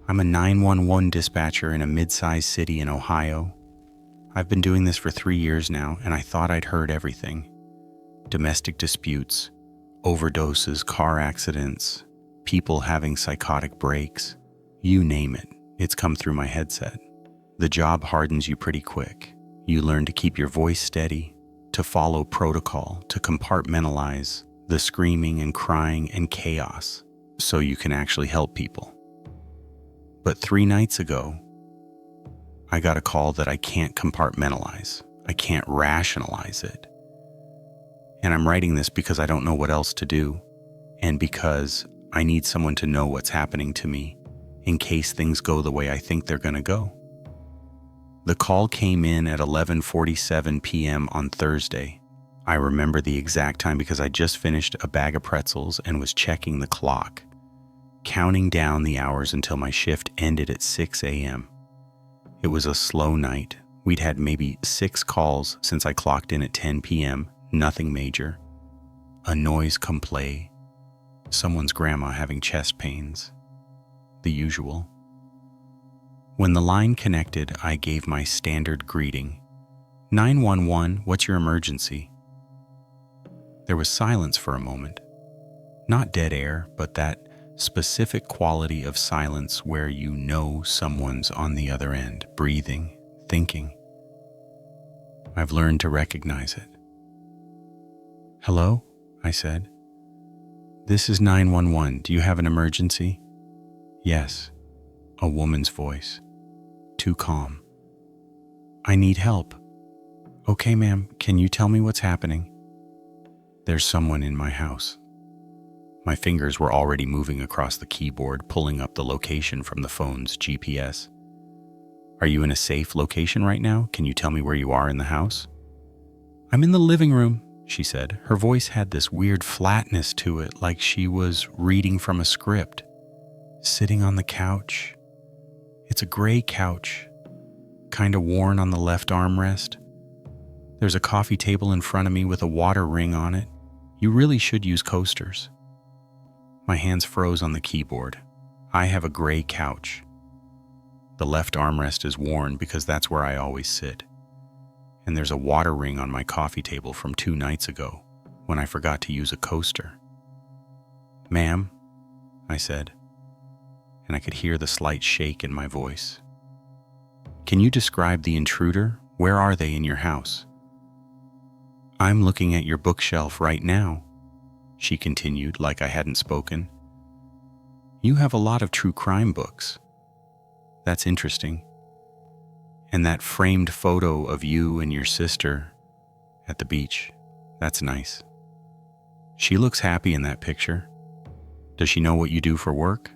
I'm a 911 dispatcher in a mid-sized city in Ohio. I've been doing this for 3 years now, and I thought I'd heard everything. Domestic disputes, overdoses, car accidents, people having psychotic breaks. You name it, it's come through my headset. The job hardens you pretty quick. You learn to keep your voice steady, to follow protocol, to compartmentalize the screaming and crying and chaos so you can actually help people. But 3 nights ago, I got a call that I can't compartmentalize. I can't rationalize it. And I'm writing this because I don't know what else to do, and because I need someone to know what's happening to me in case things go the way I think they're going to go. The call came in at 11:47 p.m. on Thursday. I remember the exact time because I just finished a bag of pretzels and was checking the clock, counting down the hours until my shift ended at 6 a.m. It was a slow night. We'd had maybe 6 calls since I clocked in at 10 p.m., nothing major. A noise complaint, someone's grandma having chest pains, the usual. When the line connected, I gave my standard greeting. 911, what's your emergency? There was silence for a moment. Not dead air, but that specific quality of silence where you know someone's on the other end, breathing, thinking. I've learned to recognize it. Hello? I said. This is 911. Do you have an emergency? Yes. A woman's voice. Too calm. I need help. Okay, ma'am, can you tell me what's happening? There's someone in my house. My fingers were already moving across the keyboard, pulling up the location from the phone's GPS. Are you in a safe location right now? Can you tell me where you are in the house? I'm in the living room, she said. Her voice had this weird flatness to it, like she was reading from a script. Sitting on the couch. It's a gray couch, kind of worn on the left armrest. There's a coffee table in front of me with a water ring on it. You really should use coasters. My hands froze on the keyboard. I have a gray couch. The left armrest is worn because that's where I always sit. And there's a water ring on my coffee table from 2 nights ago when I forgot to use a coaster. Ma'am, I said, and I could hear the slight shake in my voice. Can you describe the intruder? Where are they in your house? I'm looking at your bookshelf right now, she continued like I hadn't spoken. You have a lot of true crime books. That's interesting. And that framed photo of you and your sister at the beach, that's nice. She looks happy in that picture. Does she know what you do for work?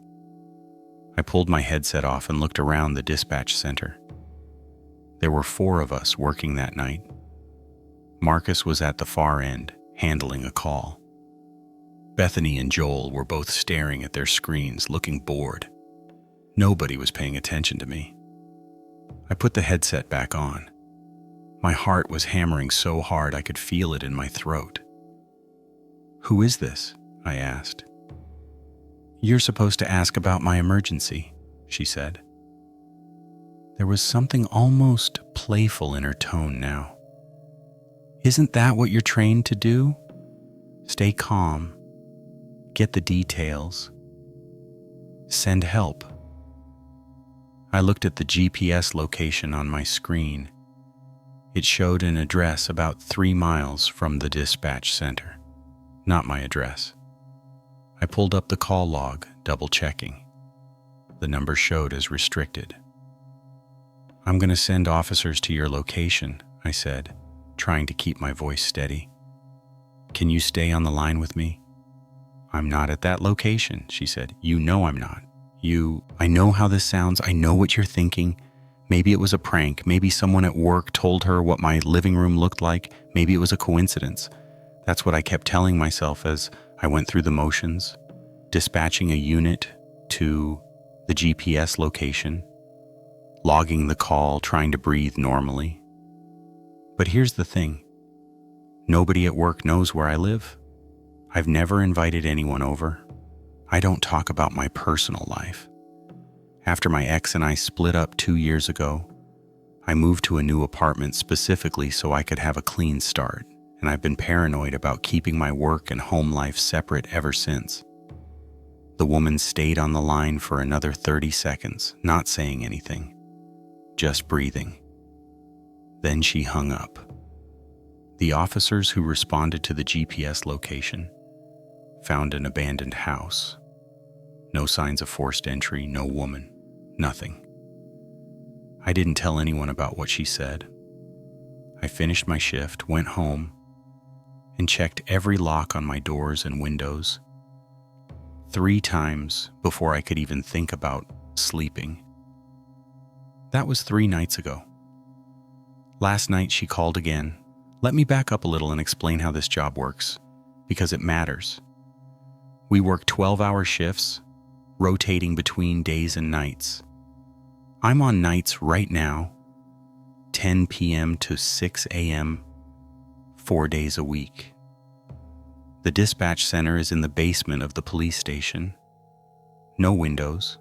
I pulled my headset off and looked around the dispatch center. There were 4 of us working that night. Marcus was at the far end, handling a call. Bethany and Joel were both staring at their screens, looking bored. Nobody was paying attention to me. I put the headset back on. My heart was hammering so hard I could feel it in my throat. Who is this? I asked. You're supposed to ask about my emergency, she said. There was something almost playful in her tone now. Isn't that what you're trained to do? Stay calm. Get the details. Send help. I looked at the GPS location on my screen. It showed an address about 3 miles from the dispatch center. Not my address. I pulled up the call log, double-checking. The number showed as restricted. I'm going to send officers to your location, I said, trying to keep my voice steady. Can you stay on the line with me? I'm not at that location, she said. You know I'm not. I know how this sounds. I know what you're thinking. Maybe it was a prank. Maybe someone at work told her what my living room looked like. Maybe it was a coincidence. That's what I kept telling myself as I went through the motions, dispatching a unit to the GPS location, logging the call, trying to breathe normally. But here's the thing. Nobody at work knows where I live. I've never invited anyone over. I don't talk about my personal life. After my ex and I split up 2 years ago, I moved to a new apartment specifically so I could have a clean start, and I've been paranoid about keeping my work and home life separate ever since. The woman stayed on the line for another 30 seconds, not saying anything, just breathing. Then she hung up. The officers who responded to the GPS location found an abandoned house. No signs of forced entry, no woman, nothing. I didn't tell anyone about what she said. I finished my shift, went home, and checked every lock on my doors and windows 3 times before I could even think about sleeping. That was 3 nights ago. Last night she called again. Let me back up a little and explain how this job works, because it matters. We work 12-hour shifts, rotating between days and nights. I'm on nights right now, 10 p.m. to 6 a.m., 4 days a week. The dispatch center is in the basement of the police station. No windows.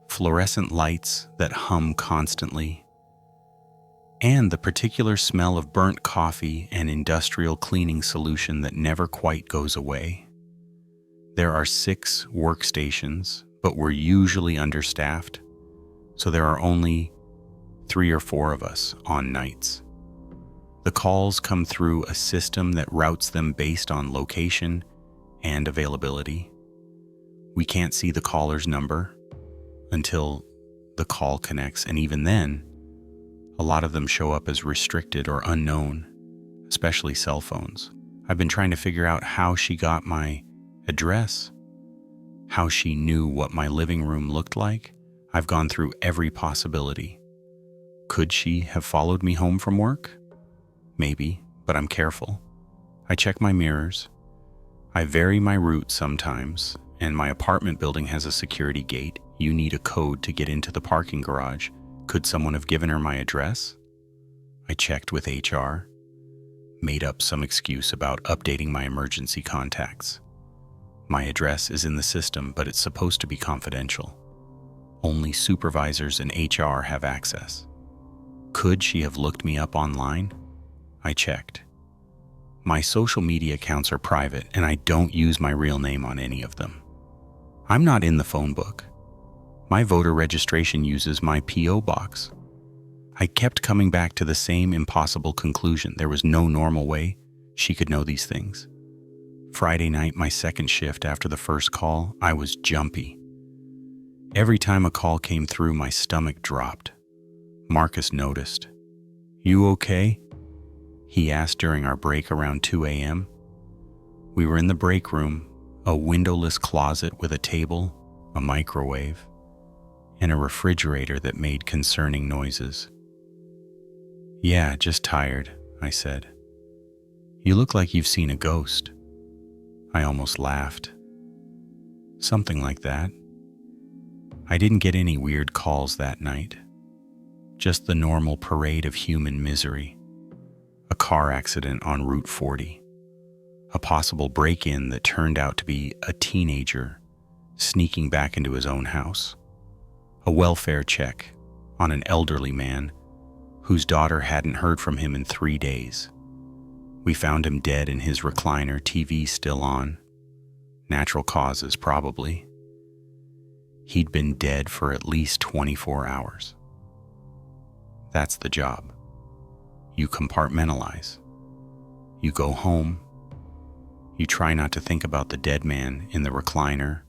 Fluorescent lights that hum constantly. And the particular smell of burnt coffee and industrial cleaning solution that never quite goes away. There are 6 workstations, but we're usually understaffed, so there are only 3 or 4 of us on nights. The calls come through a system that routes them based on location and availability. We can't see the caller's number until the call connects, and even then, a lot of them show up as restricted or unknown, especially cell phones. I've been trying to figure out how she got my address, how she knew what my living room looked like. I've gone through every possibility. Could she have followed me home from work? Maybe, but I'm careful. I check my mirrors. I vary my route sometimes, and my apartment building has a security gate. You need a code to get into the parking garage. Could someone have given her my address? I checked with HR, made up some excuse about updating my emergency contacts. My address is in the system, but it's supposed to be confidential. Only supervisors and HR have access. Could she have looked me up online? I checked. My social media accounts are private, and I don't use my real name on any of them. I'm not in the phone book. My voter registration uses my P.O. box. I kept coming back to the same impossible conclusion. There was no normal way she could know these things. Friday night, my second shift after the first call, I was jumpy. Every time a call came through, my stomach dropped. Marcus noticed. "You okay?" he asked during our break around 2 a.m. We were in the break room, a windowless closet with a table, a microwave, and a refrigerator that made concerning noises. "Yeah, just tired," I said. "You look like you've seen a ghost." I almost laughed. Something like that. I didn't get any weird calls that night. Just the normal parade of human misery. A car accident on Route 40. A possible break-in that turned out to be a teenager sneaking back into his own house. A welfare check on an elderly man whose daughter hadn't heard from him in 3 days. We found him dead in his recliner, TV still on. Natural causes, probably. He'd been dead for at least 24 hours. That's the job. You compartmentalize. You go home. You try not to think about the dead man in the recliner,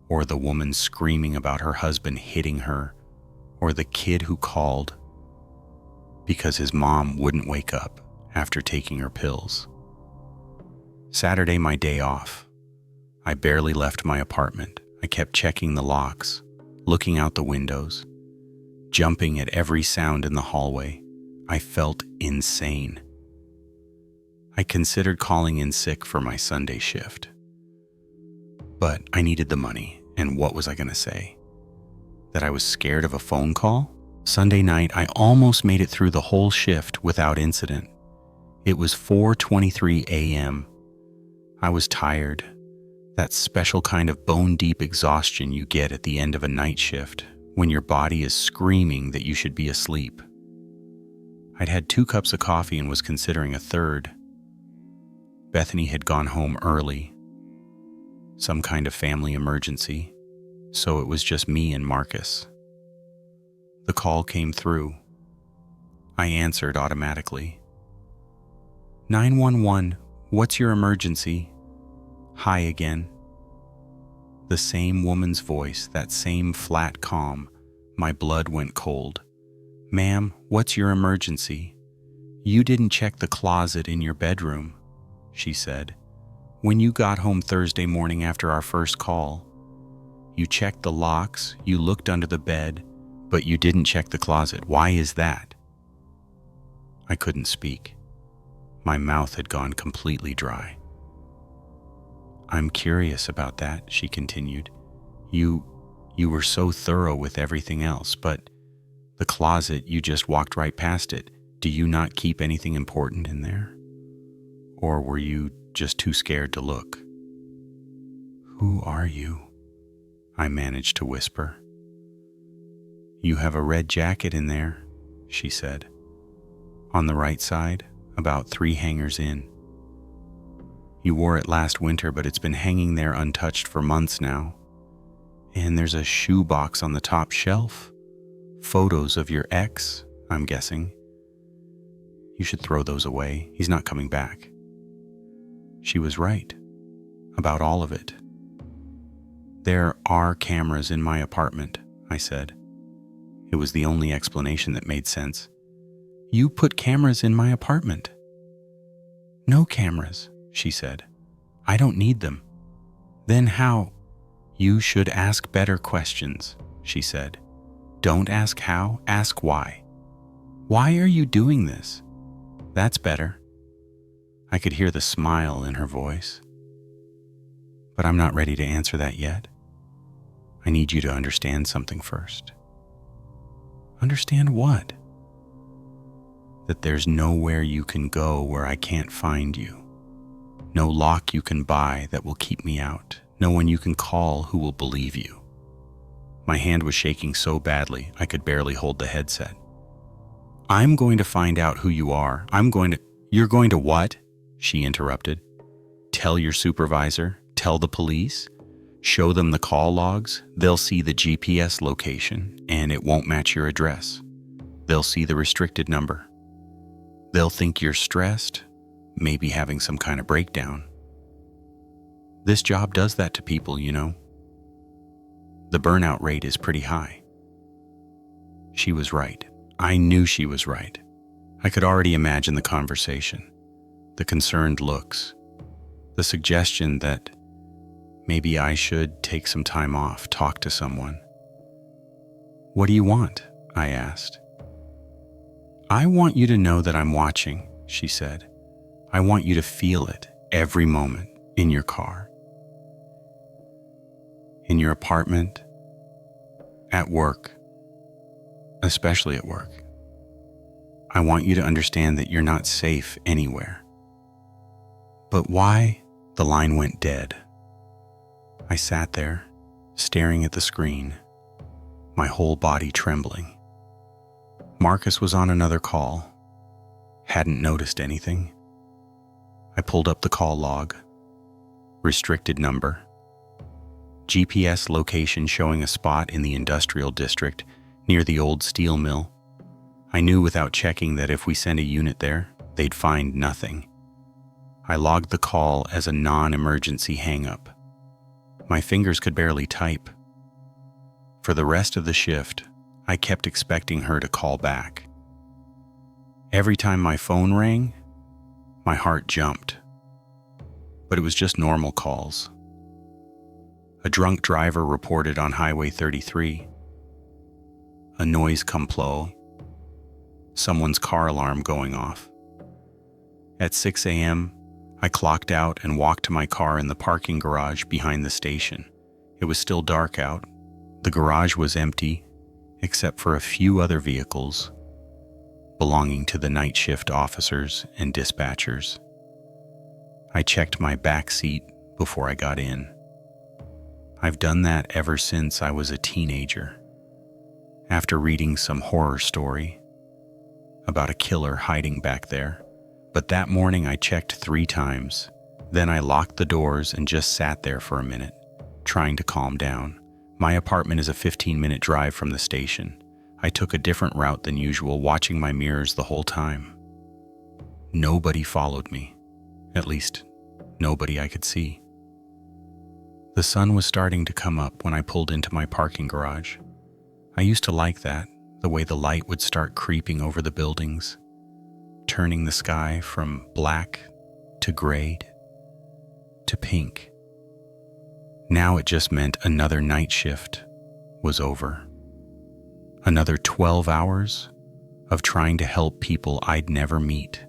or the woman screaming about her husband hitting her, or the kid who called because his mom wouldn't wake up after taking her pills. Saturday, my day off. I barely left my apartment. I kept checking the locks, looking out the windows, jumping at every sound in the hallway. I felt insane. I considered calling in sick for my Sunday shift. But I needed the money, and what was I going to say? That I was scared of a phone call? Sunday night, I almost made it through the whole shift without incident. It was 4:23 a.m. I was tired. That special kind of bone-deep exhaustion you get at the end of a night shift when your body is screaming that you should be asleep. I'd had 2 cups of coffee and was considering a third. Bethany had gone home early. Some kind of family emergency, so it was just me and Marcus. The call came through. I answered automatically. 911, what's your emergency? Hi again. The same woman's voice, that same flat calm. My blood went cold. Ma'am, what's your emergency? You didn't check the closet in your bedroom, she said. When you got home Thursday morning after our first call, you checked the locks, you looked under the bed, but you didn't check the closet. Why is that? I couldn't speak. My mouth had gone completely dry. I'm curious about that, she continued. You were so thorough with everything else, but the closet, you just walked right past it. Do you not keep anything important in there? Or were you just too scared to look? Who are you? I managed to whisper. You have a red jacket in there, she said. On the right side, about 3 hangers in. You wore it last winter, but it's been hanging there untouched for months now. And there's a shoe box on the top shelf. Photos of your ex, I'm guessing. You should throw those away. He's not coming back. She was right. About all of it. There are cameras in my apartment, I said. It was the only explanation that made sense. You put cameras in my apartment. No cameras, she said. I don't need them. Then how? You should ask better questions, she said. Don't ask how, ask why. Why are you doing this? That's better. I could hear the smile in her voice. But I'm not ready to answer that yet. I need you to understand something first. Understand what? That there's nowhere you can go where I can't find you. No lock you can buy that will keep me out. No one you can call who will believe you. My hand was shaking so badly I could barely hold the headset. I'm going to find out who you are. You're going to what? She interrupted. Tell your supervisor? Tell the police? Show them the call logs? They'll see the GPS location, and it won't match your address. They'll see the restricted number. They'll think you're stressed, maybe having some kind of breakdown. This job does that to people, you know. The burnout rate is pretty high. She was right. I knew she was right. I could already imagine the conversation, the concerned looks, the suggestion that maybe I should take some time off, talk to someone. What do you want? I asked. I want you to know that I'm watching, she said. I want you to feel it every moment in your car, in your apartment, at work, especially at work. I want you to understand that you're not safe anywhere. But why? The line went dead. I sat there, staring at the screen, my whole body trembling. Marcus was on another call. Hadn't noticed anything. I pulled up the call log. Restricted number. GPS location showing a spot in the industrial district near the old steel mill. I knew without checking that if we sent a unit there, they'd find nothing. I logged the call as a non-emergency hang-up. My fingers could barely type. For the rest of the shift, I kept expecting her to call back. Every time my phone rang, my heart jumped. But it was just normal calls. A drunk driver reported on Highway 33. A noise complo. Someone's car alarm going off. At 6 a.m., I clocked out and walked to my car in the parking garage behind the station. It was still dark out. The garage was empty, except for a few other vehicles belonging to the night shift officers and dispatchers. I checked my back seat before I got in. I've done that ever since I was a teenager. After reading some horror story about a killer hiding back there. But that morning I checked 3 times. Then I locked the doors and just sat there for a minute, trying to calm down. My apartment is a 15-minute drive from the station. I took a different route than usual, watching my mirrors the whole time. Nobody followed me. At least, nobody I could see. The sun was starting to come up when I pulled into my parking garage. I used to like that, the way the light would start creeping over the buildings, turning the sky from black to gray to pink. Now it just meant another night shift was over. Another 12 hours of trying to help people I'd never meet,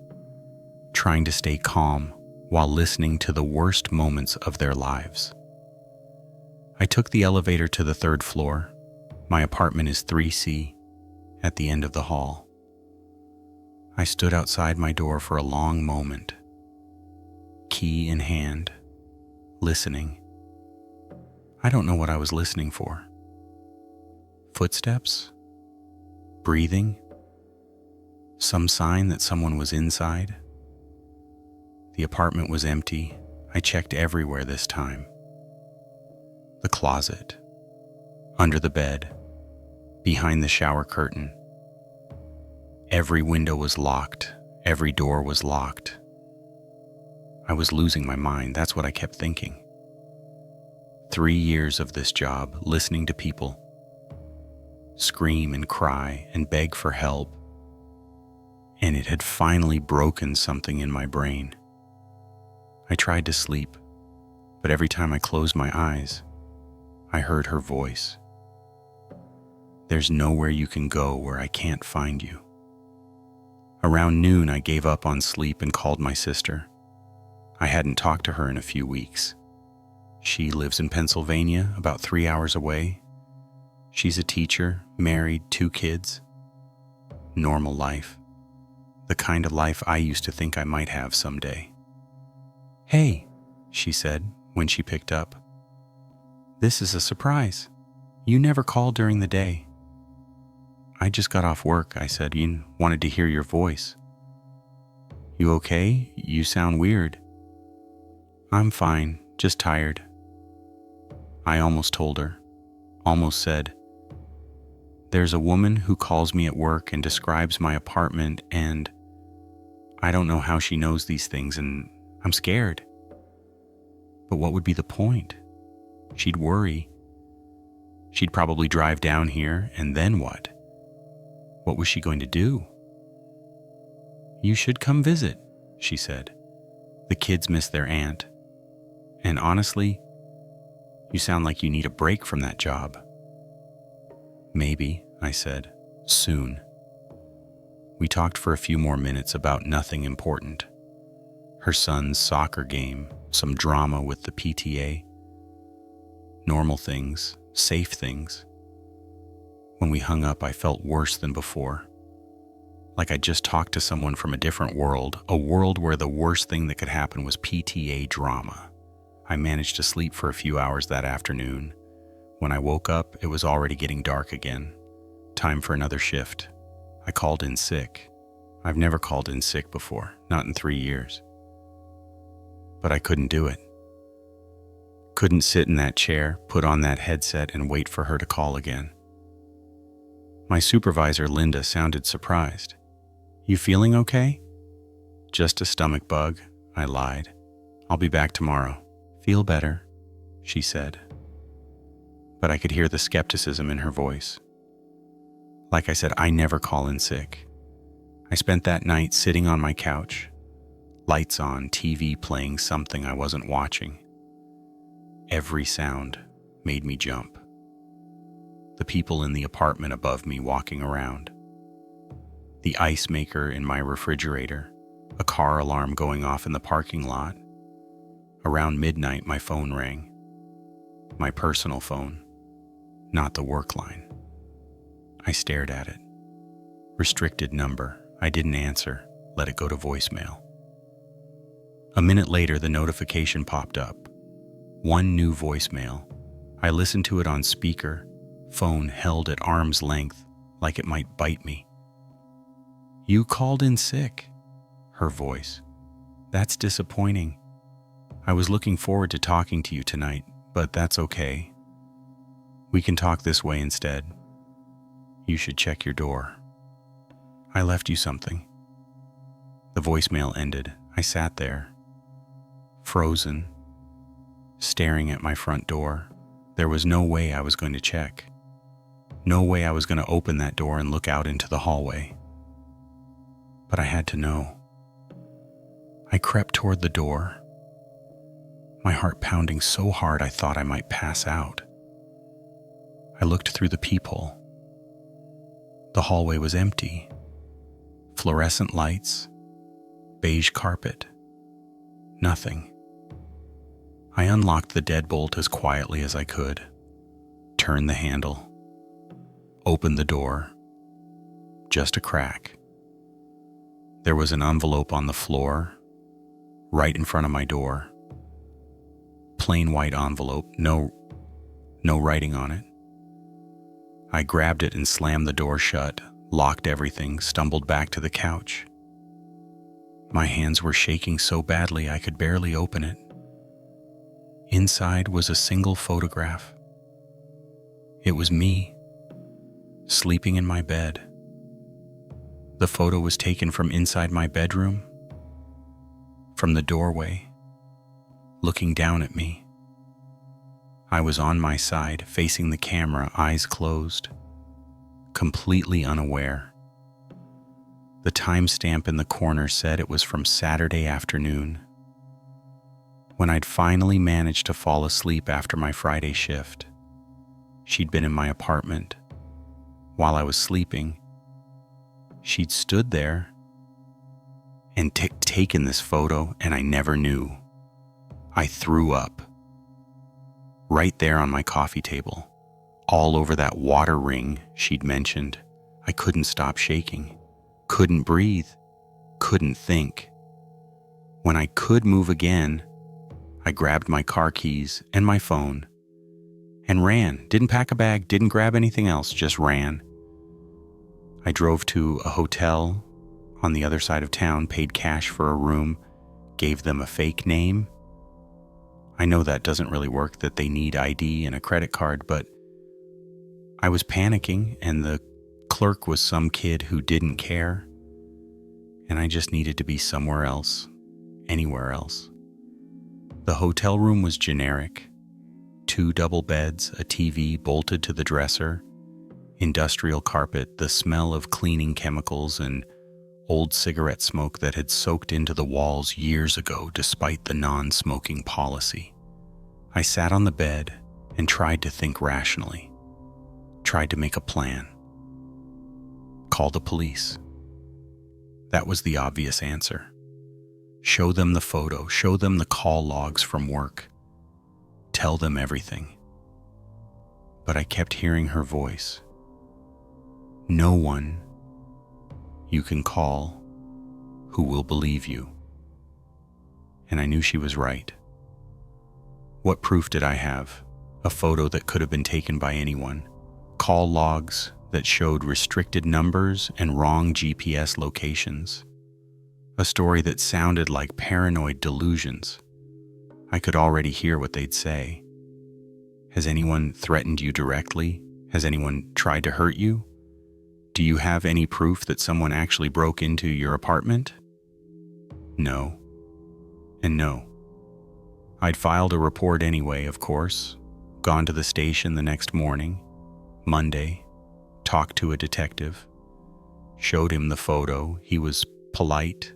trying to stay calm while listening to the worst moments of their lives. I took the elevator to the 3rd floor. My apartment is 3C, at the end of the hall. I stood outside my door for a long moment, key in hand, listening. I don't know what I was listening for. Footsteps? Breathing? Some sign that someone was inside? The apartment was empty. I checked everywhere this time. The closet, under the bed, behind the shower curtain. Every window was locked. Every door was locked. I was losing my mind. That's what I kept thinking. 3 years of this job, listening to people scream and cry and beg for help, and it had finally broken something in my brain. I tried to sleep, but every time I closed my eyes, I heard her voice. There's nowhere you can go where I can't find you. Around noon, I gave up on sleep and called my sister. I hadn't talked to her in a few weeks. She lives in Pennsylvania, about 3 hours away. She's a teacher, married, 2 kids. Normal life. The kind of life I used to think I might have someday. "Hey," she said when she picked up. "This is a surprise. You never call during the day." "I just got off work," I said. "You wanted to hear your voice." "You okay? You sound weird." "I'm fine, just tired." I almost told her, almost said, "There's a woman who calls me at work and describes my apartment, and I don't know how she knows these things, and I'm scared." But what would be the point? She'd worry. She'd probably drive down here, and then what? What was she going to do? "You should come visit," she said. "The kids miss their aunt. And honestly, you sound like you need a break from that job." "Maybe," I said. "Soon." We talked for a few more minutes about nothing important. Her son's soccer game, some drama with the PTA. Normal things, safe things. When we hung up, I felt worse than before. Like I just talked to someone from a different world, a world where the worst thing that could happen was PTA drama. I managed to sleep for a few hours that afternoon. When I woke up, it was already getting dark again. Time for another shift. I called in sick. I've never called in sick before, not in 3 years. But I couldn't do it. Couldn't sit in that chair, put on that headset, and wait for her to call again. My supervisor, Linda, sounded surprised. "You feeling okay?" "Just a stomach bug," I lied. "I'll be back tomorrow." "Feel better," she said. But I could hear the skepticism in her voice. Like I said, I never call in sick. I spent that night sitting on my couch, lights on, TV playing something I wasn't watching. Every sound made me jump. The people in the apartment above me walking around. The ice maker in my refrigerator. A car alarm going off in the parking lot. Around midnight, my phone rang. My personal phone, not the work line. I stared at it. Restricted number. I didn't answer. Let it go to voicemail. A minute later, the notification popped up. 1 new voicemail. I listened to it on speaker, phone held at arm's length, like it might bite me. "You called in sick," her voice. "That's disappointing. I was looking forward to talking to you tonight, but that's okay. We can talk this way instead. You should check your door. I left you something." The voicemail ended. I sat there, frozen, staring at my front door. There was no way I was going to check. No way I was going to open that door and look out into the hallway. But I had to know. I crept toward the door, my heart pounding so hard I thought I might pass out. I looked through the peephole. The hallway was empty. Fluorescent lights, beige carpet, nothing. I unlocked the deadbolt as quietly as I could, turned the handle, opened the door. Just a crack. There was an envelope on the floor, right in front of my door. Plain white envelope, no writing on it. I grabbed it and slammed the door shut, locked everything, stumbled back to the couch. My hands were shaking so badly I could barely open it. Inside was a single photograph. It was me, sleeping in my bed. The photo was taken from inside my bedroom, from the doorway, looking down at me. I was on my side, facing the camera, eyes closed, completely unaware. The timestamp in the corner said it was from Saturday afternoon, when I'd finally managed to fall asleep after my Friday shift. She'd been in my apartment. While I was sleeping, she'd stood there and taken this photo, and I never knew. I threw up. Right there on my coffee table, all over that water ring she'd mentioned. I couldn't stop shaking, couldn't breathe, couldn't think. When I could move again, I grabbed my car keys and my phone and ran. Didn't pack a bag, didn't grab anything else, just ran. I drove to a hotel on the other side of town, paid cash for a room, gave them a fake name. I know that doesn't really work, that they need ID and a credit card, but I was panicking, and the clerk was some kid who didn't care, and I just needed to be somewhere else, anywhere else. The hotel room was generic. 2 double beds, a TV bolted to the dresser, industrial carpet, the smell of cleaning chemicals, and old cigarette smoke that had soaked into the walls years ago despite the non-smoking policy. I sat on the bed and tried to think rationally, tried to make a plan. Call the police. That was the obvious answer. Show them the photo, show them the call logs from work. Tell them everything. But I kept hearing her voice. No one you can call who will believe you. And I knew she was right. What proof did I have? A photo that could have been taken by anyone. Call logs that showed restricted numbers and wrong GPS locations. A story that sounded like paranoid delusions. I could already hear what they'd say. Has anyone threatened you directly? Has anyone tried to hurt you? Do you have any proof that someone actually broke into your apartment? No. And no. I'd filed a report anyway, of course, gone to the station the next morning, Monday, talked to a detective, showed him the photo. He was polite,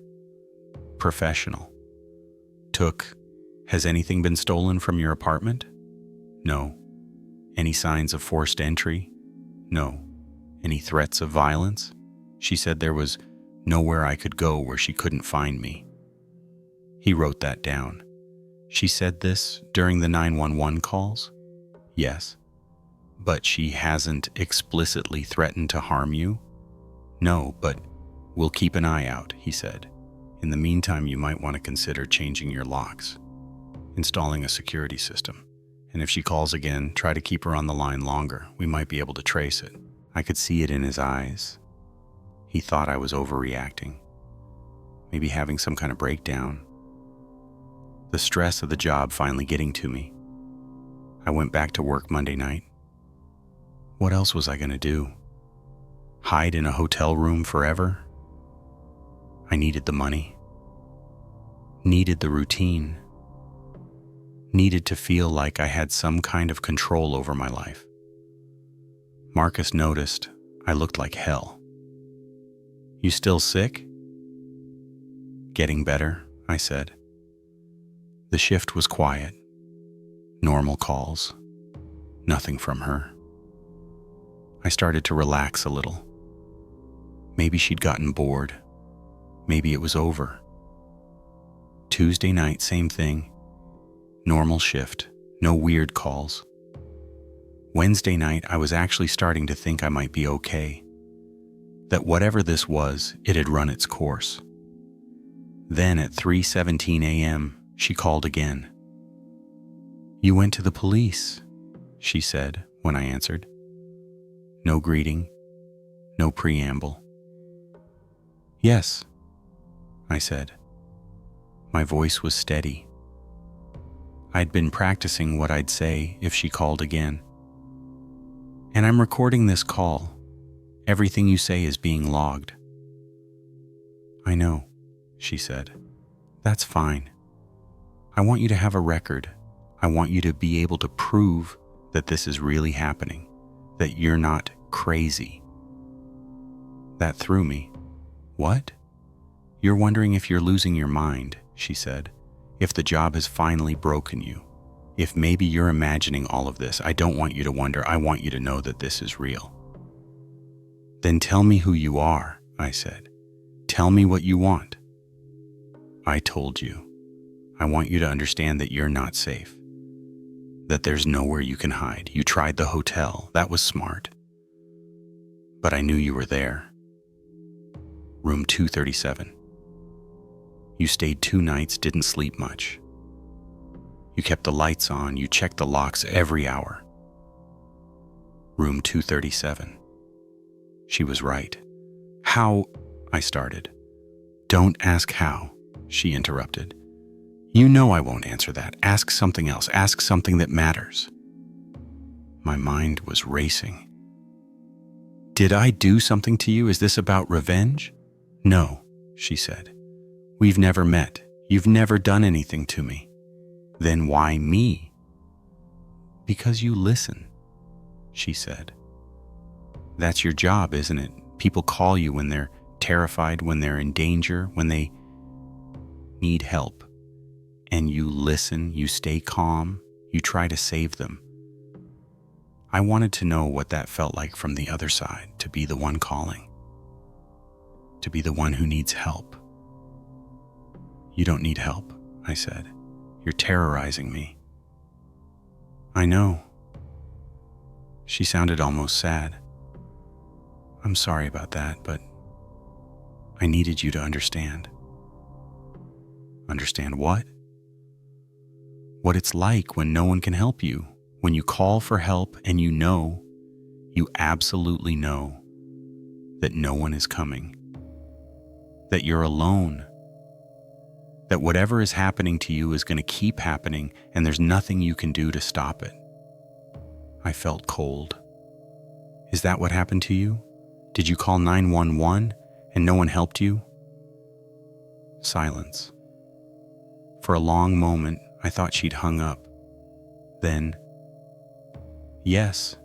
professional. Has anything been stolen from your apartment? No. Any signs of forced entry? No. Any threats of violence? She said there was nowhere I could go where she couldn't find me. He wrote that down. She said this during the 911 calls? Yes. But she hasn't explicitly threatened to harm you? No, but we'll keep an eye out, he said. In the meantime, you might want to consider changing your locks, installing a security system, And if she calls again, try to keep her on the line longer. We might be able to trace it. I could see it in his eyes. He thought I was overreacting, maybe having some kind of breakdown. The stress of the job finally getting to me. I went back to work Monday night. What else was I going to do? Hide in a hotel room forever? I needed the money. Needed the routine. Needed to feel like I had some kind of control over my life. Marcus noticed I looked like hell. You still sick? Getting better, I said. The shift was quiet. Normal calls. Nothing from her. I started to relax a little. Maybe she'd gotten bored. Maybe it was over. Tuesday night, same thing. Normal shift, no weird calls. Wednesday night, I was actually starting to think I might be okay. That whatever this was, it had run its course. Then at 3:17 a.m., she called again. You went to the police, she said when I answered. No greeting, no preamble. Yes, I said. My voice was steady. I'd been practicing what I'd say if she called again. And I'm recording this call. Everything you say is being logged. I know, she said. That's fine. I want you to have a record. I want you to be able to prove that this is really happening, that you're not crazy. That threw me. What? You're wondering if you're losing your mind, she said. If the job has finally broken you. If maybe you're imagining all of this, I don't want you to wonder. I want you to know that this is real. Then tell me who you are, I said. Tell me what you want. I told you. I want you to understand that you're not safe. That there's nowhere you can hide. You tried the hotel. That was smart. But I knew you were there. Room 237. You stayed 2 nights, didn't sleep much. You kept the lights on, you checked the locks every hour. Room 237. She was right. How? I started. Don't ask how, she interrupted. You know I won't answer that. Ask something else. Ask something that matters. My mind was racing. Did I do something to you? Is this about revenge? No, she said. We've never met. You've never done anything to me. Then why me? Because you listen, she said. That's your job, isn't it? People call you when they're terrified, when they're in danger, when they need help. And you listen, you stay calm, you try to save them. I wanted to know what that felt like from the other side, to be the one calling, to be the one who needs help. You don't need help, I said. You're terrorizing me. I know. She sounded almost sad. I'm sorry about that, but I needed you to understand. Understand what? What it's like when no one can help you, when you call for help and you absolutely know that no one is coming, that you're alone, that whatever is happening to you is going to keep happening and there's nothing you can do to stop it. I felt cold. Is that what happened to you? Did you call 911 and no one helped you? Silence. For a long moment, I thought she'd hung up. Then, yes.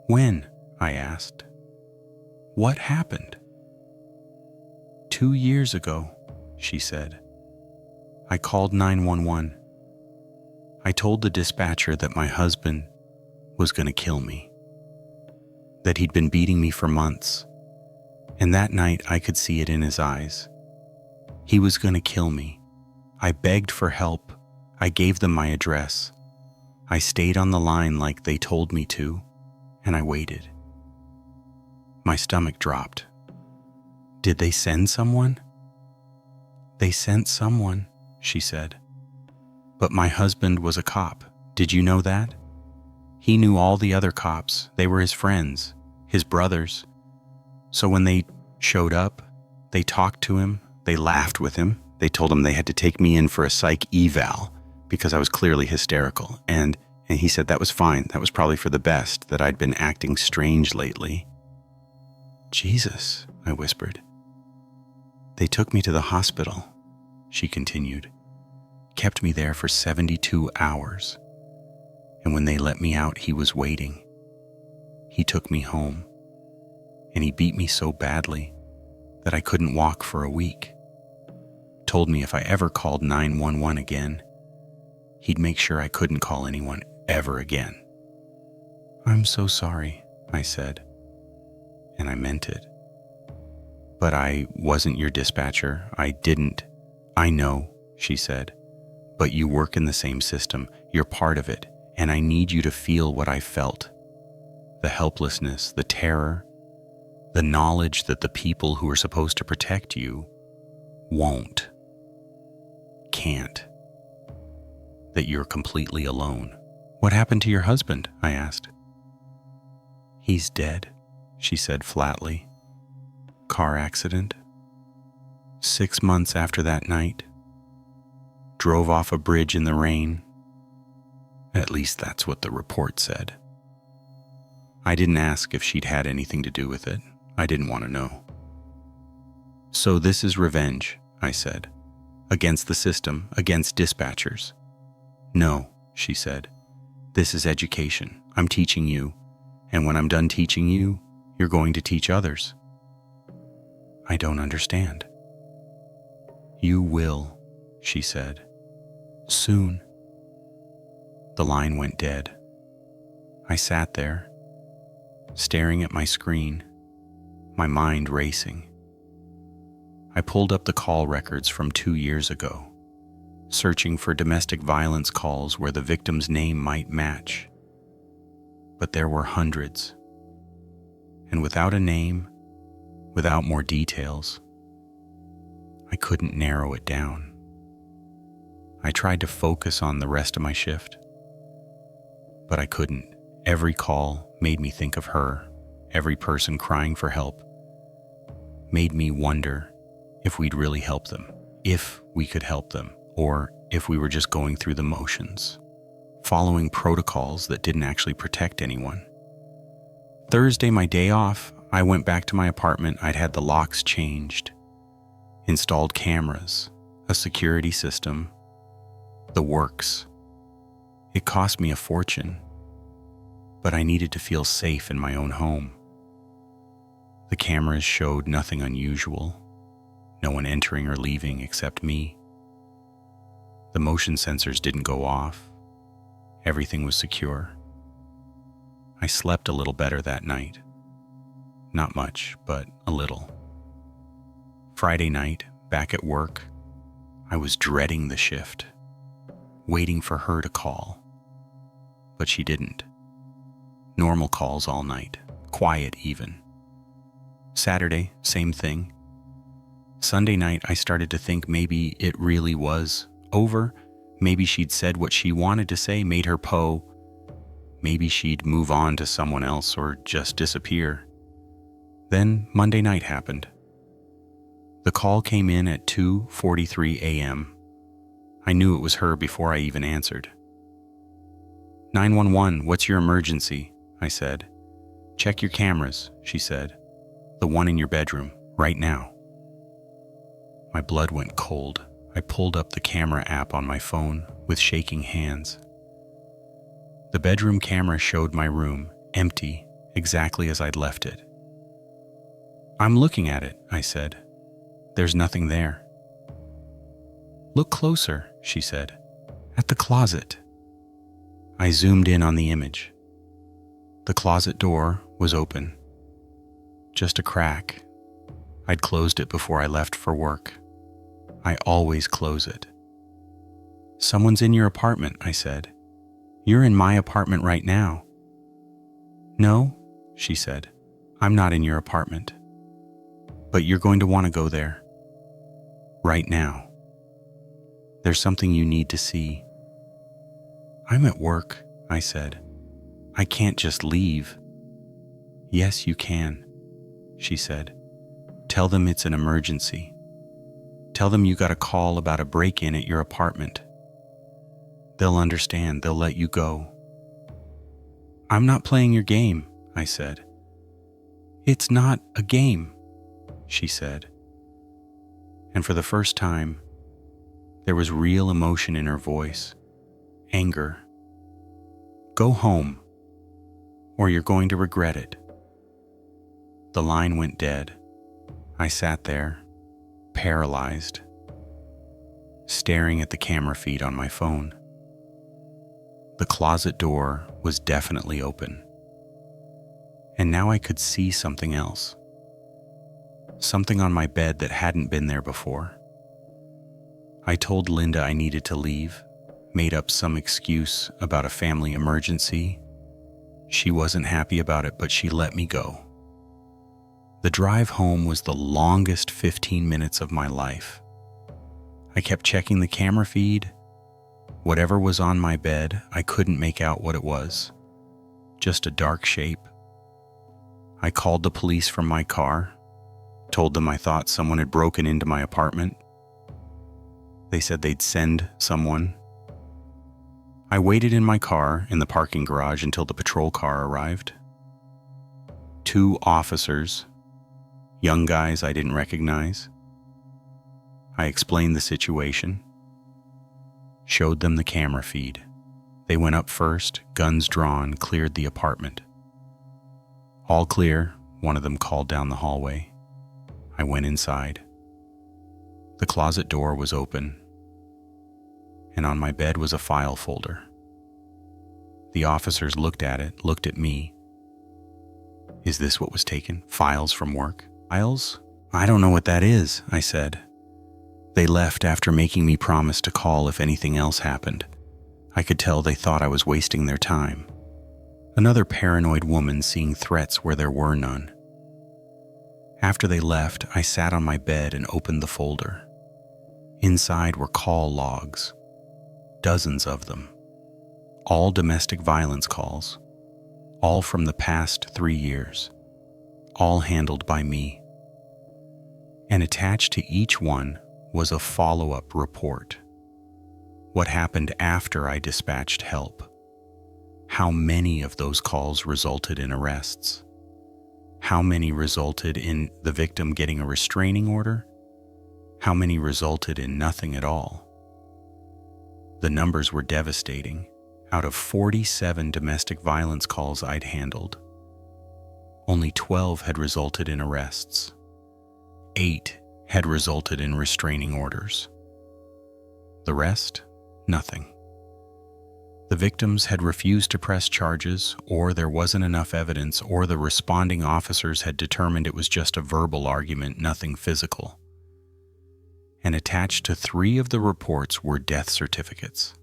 When? I asked. What happened? 2 years ago, she said. I called 911. I told the dispatcher that my husband was going to kill me, that he'd been beating me for months, and that night I could see it in his eyes. He was going to kill me. I begged for help. I gave them my address. I stayed on the line like they told me to, and I waited. My stomach dropped. Did they send someone? They sent someone, she said. But my husband was a cop. Did you know that? He knew all the other cops. They were his friends, his brothers. So when they showed up, they talked to him, they laughed with him, they told him they had to take me in for a psych eval because I was clearly hysterical. And he said that was fine. That was probably for the best, that I'd been acting strange lately. Jesus, I whispered. They took me to the hospital, she continued. Kept me there for 72 hours. And when they let me out, he was waiting. He took me home. And he beat me so badly that I couldn't walk for a week. Told me if I ever called 911 again, he'd make sure I couldn't call anyone ever again. I'm so sorry, I said. And I meant it. But I wasn't your dispatcher. I know, she said. But you work in the same system. You're part of it. And I need you to feel what I felt. The helplessness, the terror, the knowledge that the people who are supposed to protect you won't, can't, that you're completely alone. What happened to your husband? I asked. He's dead, she said flatly. Car accident. 6 months after that night. Drove off a bridge in the rain. At least that's what the report said. I didn't ask if she'd had anything to do with it. I didn't want to know. So this is revenge, I said. Against the system, against dispatchers. No, she said. This is education. I'm teaching you. And when I'm done teaching you, you're going to teach others. I don't understand. You will, she said. Soon. The line went dead. I sat there, staring at my screen, my mind racing. I pulled up the call records from 2 years ago, searching for domestic violence calls where the victim's name might match. But there were hundreds. And without a name, without more details, I couldn't narrow it down. I tried to focus on the rest of my shift, but I couldn't. Every call made me think of her. Every person crying for help made me wonder if we'd really help them, if we could help them, or if we were just going through the motions, following protocols that didn't actually protect anyone. Thursday, my day off, I went back to my apartment. I'd had the locks changed, installed cameras, a security system, the works. It cost me a fortune, but I needed to feel safe in my own home. The cameras showed nothing unusual, no one entering or leaving except me. The motion sensors didn't go off. Everything was secure. I slept a little better that night. Not much, but a little. Friday night, back at work, I was dreading the shift, waiting for her to call. But she didn't. Normal calls all night, quiet even. Saturday, same thing. Sunday night, I started to think maybe it really was over. Maybe she'd said what she wanted to say, made her Poe. Maybe she'd move on to someone else or just disappear. Then Monday night happened. The call came in at 2:43 a.m. I knew it was her before I even answered. 911, what's your emergency? I said. Check your cameras, she said. The one in your bedroom, right now. My blood went cold. I pulled up the camera app on my phone with shaking hands. The bedroom camera showed my room, empty, exactly as I'd left it. I'm looking at it, I said. There's nothing there. Look closer, she said. At the closet. I zoomed in on the image. The closet door was open. Just a crack. I'd closed it before I left for work. I always close it. Someone's in your apartment, I said. You're in my apartment right now. No, she said. I'm not in your apartment. But you're going to want to go there. Right now. There's something you need to see. "I'm at work," I said. "I can't just leave." "Yes, you can," she said. "Tell them it's an emergency. Tell them you got a call about a break-in at your apartment. They'll understand. They'll let you go." "I'm not playing your game," I said. "It's not a game," she said. And for the first time, there was real emotion in her voice. Anger. "Go home, or you're going to regret it." The line went dead. I sat there, paralyzed, staring at the camera feed on my phone. The closet door was definitely open. And now I could see something else. Something on my bed that hadn't been there before. I told Linda I needed to leave, made up some excuse about a family emergency. She wasn't happy about it, but she let me go. The drive home was the longest 15 minutes of my life. I kept checking the camera feed. Whatever was on my bed, I couldn't make out what it was. Just a dark shape. I called the police from my car, told them I thought someone had broken into my apartment. They said they'd send someone. I waited in my car in the parking garage until the patrol car arrived. 2 officers, young guys I didn't recognize. I explained the situation, showed them the camera feed. They went up first, guns drawn, cleared the apartment. "All clear," one of them called down the hallway. I went inside. The closet door was open, and on my bed was a file folder. The officers looked at it, looked at me. "Is this what was taken? Files from work?" "Files? I don't know what that is," I said. "They left after making me promise to call if anything else happened." I could tell they thought I was wasting their time. Another paranoid woman seeing threats where there were none. After they left, I sat on my bed and opened the folder. Inside were call logs, dozens of them, all domestic violence calls, all from the past 3 years, all handled by me. And attached to each one was a follow-up report. What happened after I dispatched help? How many of those calls resulted in arrests? How many resulted in the victim getting a restraining order? How many resulted in nothing at all? The numbers were devastating. Out of 47 domestic violence calls I'd handled, only 12 had resulted in arrests. 8 had resulted in restraining orders. The rest, nothing. The victims had refused to press charges, or there wasn't enough evidence, or the responding officers had determined it was just a verbal argument, nothing physical. And attached to 3 of the reports were death certificates.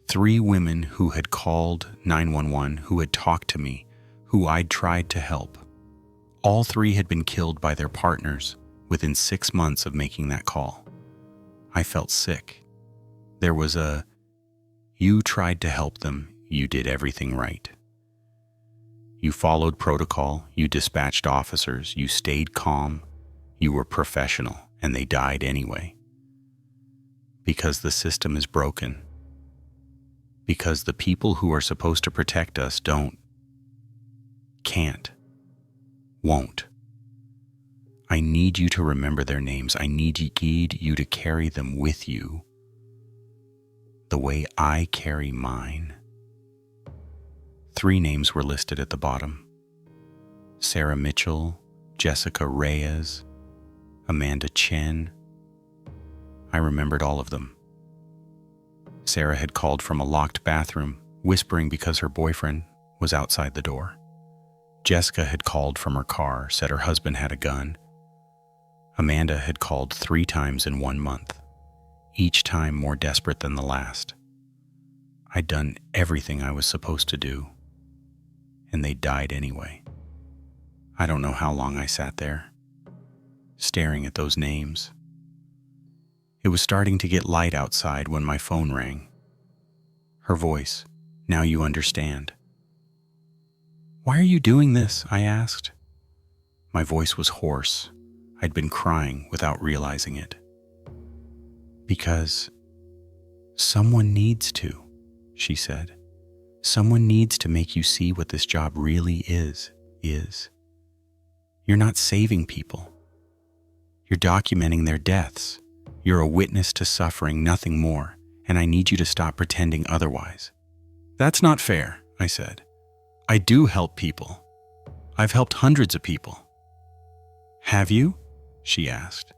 3 women who had called 911, who had talked to me, who I'd tried to help. All 3 had been killed by their partners within 6 months of making that call. I felt sick. There was a, "You tried to help them, you did everything right. You followed protocol, you dispatched officers, you stayed calm, you were professional, and they died anyway. Because the system is broken. Because the people who are supposed to protect us can't, won't. I need you to remember their names. I need you to carry them with you the way I carry mine." 3 names were listed at the bottom: Sarah Mitchell, Jessica Reyes, Amanda Chen. I remembered all of them. Sarah had called from a locked bathroom, whispering because her boyfriend was outside the door. Jessica had called from her car, said her husband had a gun. Amanda had called 3 times in 1 month, each time more desperate than the last. I'd done everything I was supposed to do, and they died anyway. I don't know how long I sat there, staring at those names. It was starting to get light outside when my phone rang. Her voice, "Now you understand." "Why are you doing this?" I asked. My voice was hoarse. I'd been crying without realizing it. "Because someone needs to," she said. "Someone needs to make you see what this job really is. You're not saving people. You're documenting their deaths. You're a witness to suffering, nothing more, and I need you to stop pretending otherwise." "That's not fair," I said. "I do help people. I've helped hundreds of people." "Have you?" she asked.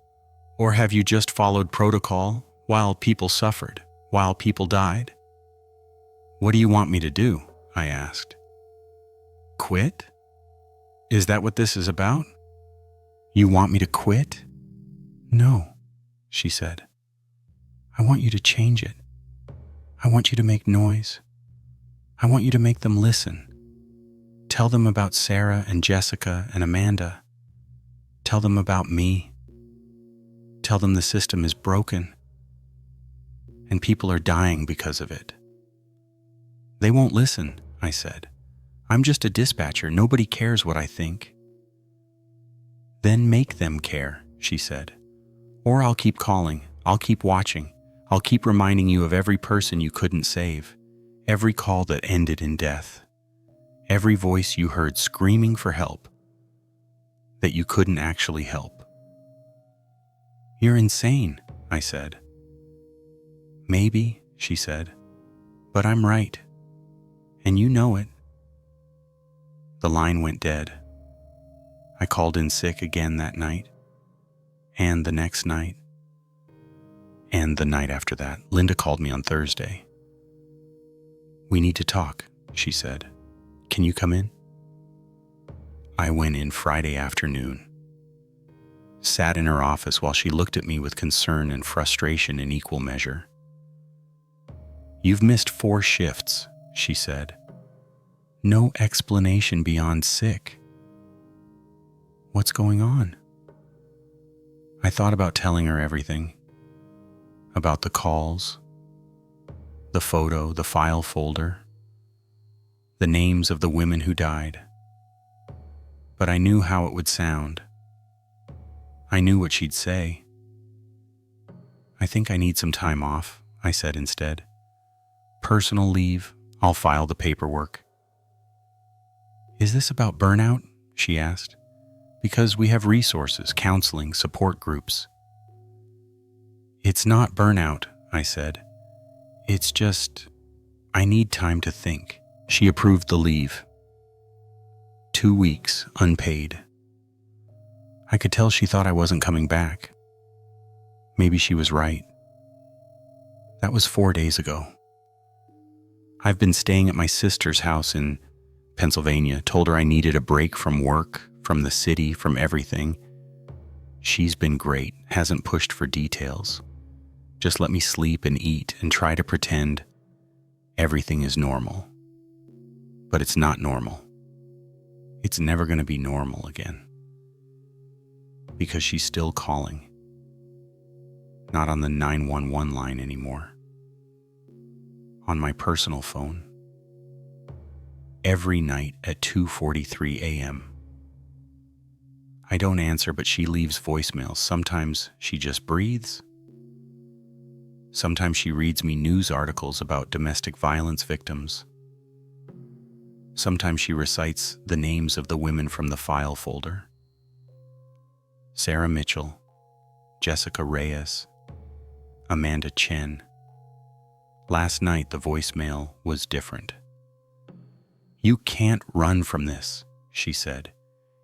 "Or have you just followed protocol while people suffered, while people died?" "What do you want me to do?" I asked. "Quit? Is that what this is about? You want me to quit?" "No," she said. "I want you to change it. I want you to make noise. I want you to make them listen. Tell them about Sarah and Jessica and Amanda. Tell them about me. Tell them the system is broken and people are dying because of it." "They won't listen," I said. "I'm just a dispatcher. Nobody cares what I think." "Then make them care," she said. "Or I'll keep calling. I'll keep watching. I'll keep reminding you of every person you couldn't save, every call that ended in death, every voice you heard screaming for help that you couldn't actually help." "You're insane," I said. "Maybe," she said, "but I'm right. And you know it." The line went dead. I called in sick again that night, and the next night, and the night after that. Linda called me on Thursday. "We need to talk," she said. "Can you come in?" I went in Friday afternoon, sat in her office while she looked at me with concern and frustration in equal measure. "You've missed 4 shifts," she said. "No explanation beyond sick. What's going on?" I thought about telling her everything. About the calls, the photo, the file folder, the names of the women who died. But I knew how it would sound. I knew what she'd say. "I think I need some time off," I said instead. "Personal leave. I'll file the paperwork." "Is this about burnout?" she asked. "Because we have resources, counseling, support groups." "It's not burnout," I said. "It's just, I need time to think." She approved the leave. 2 weeks, unpaid. I could tell she thought I wasn't coming back. Maybe she was right. That was 4 days ago. I've been staying at my sister's house in Pennsylvania, told her I needed a break from work, from the city, from everything. She's been great, hasn't pushed for details. Just let me sleep and eat and try to pretend everything is normal. But it's not normal. It's never going to be normal again. Because she's still calling. Not on the 911 line anymore. On my personal phone. Every night at 2:43 a.m. I don't answer, but she leaves voicemails. Sometimes she just breathes. Sometimes she reads me news articles about domestic violence victims. Sometimes she recites the names of the women from the file folder. Sarah Mitchell, Jessica Reyes, Amanda Chen. Last night the voicemail was different. "You can't run from this," she said.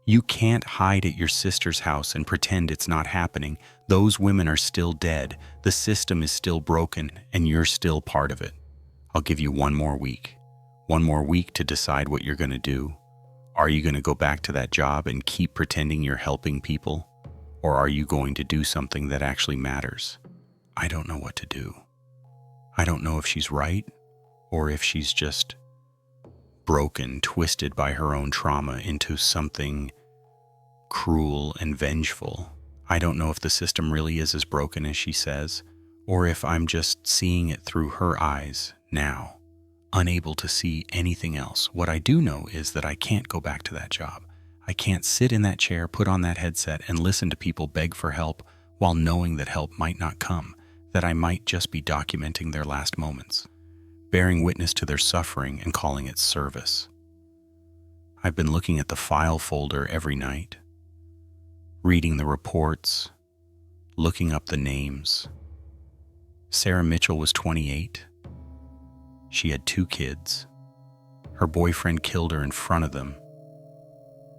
"You can't hide at your sister's house and pretend it's not happening. Those women are still dead. The system is still broken, and you're still part of it. I'll give you 1 more week. 1 more week to decide what you're going to do. Are you going to go back to that job and keep pretending you're helping people? Or are you going to do something that actually matters?" I don't know what to do. I don't know if she's right or if she's just broken, twisted by her own trauma into something cruel and vengeful. I don't know if the system really is as broken as she says, or if I'm just seeing it through her eyes now. unable to see anything else. What I do know is that I can't go back to that job. I can't sit in that chair, put on that headset, and listen to people beg for help while knowing that help might not come, that I might just be documenting their last moments, bearing witness to their suffering and calling it service. I've been looking at the file folder every night, reading the reports, looking up the names. Sarah Mitchell was 28. She had 2 kids. Her boyfriend killed her in front of them.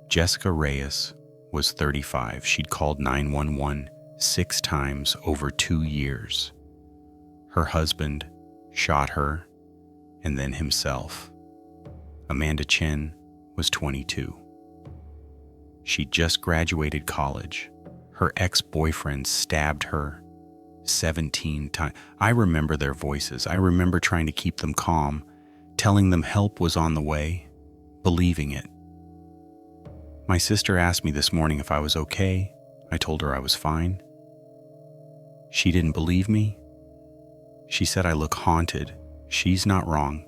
Jessica Reyes was 35. She'd called 911 6 times over 2 years. Her husband shot her and then himself. Amanda Chen was 22. She just graduated college. Her ex-boyfriend stabbed her 17 times. I remember their voices. I remember trying to keep them calm, telling them help was on the way, believing it. My sister asked me this morning if I was okay. I told her I was fine. She didn't believe me. She said I look haunted. She's not wrong.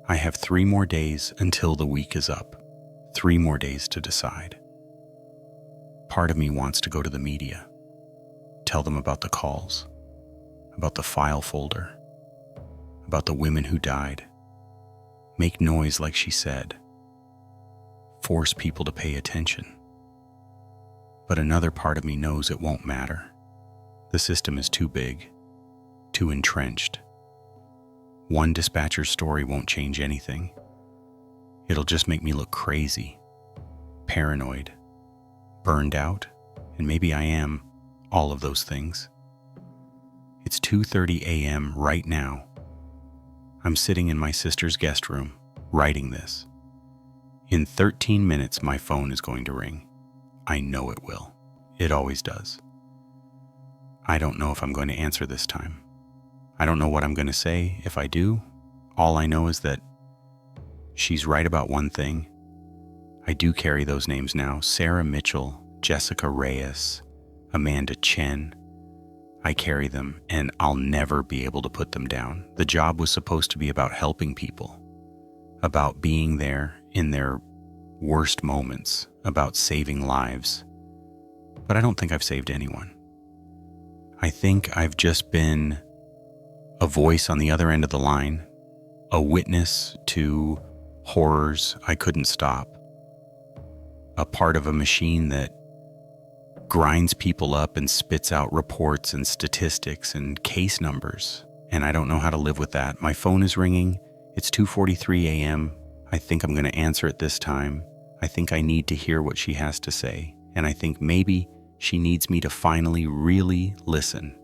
I have 3 more days until the week is up. 3 more days to decide. Part of me wants to go to the media, tell them about the calls, about the file folder, about the women who died, make noise like she said, force people to pay attention. But another part of me knows it won't matter. The system is too big, too entrenched. One dispatcher's story won't change anything. It'll just make me look crazy, paranoid, burned out, and maybe I am all of those things. It's 2:30 a.m. right now. I'm sitting in my sister's guest room, writing this. In 13 minutes, my phone is going to ring. I know it will. It always does. I don't know if I'm going to answer this time. I don't know what I'm going to say if I do. All I know is that she's right about one thing. I do carry those names now: Sarah Mitchell, Jessica Reyes, Amanda Chen. I carry them, and I'll never be able to put them down. The job was supposed to be about helping people, about being there in their worst moments, about saving lives. But I don't think I've saved anyone. I think I've just been a voice on the other end of the line, a witness to horrors I couldn't stop, a part of a machine that grinds people up and spits out reports and statistics and case numbers, and I don't know how to live with that. My phone is ringing. It's 2:43 a.m. I think I'm going to answer it this time. I think I need to hear what she has to say, and I think maybe she needs me to finally really listen.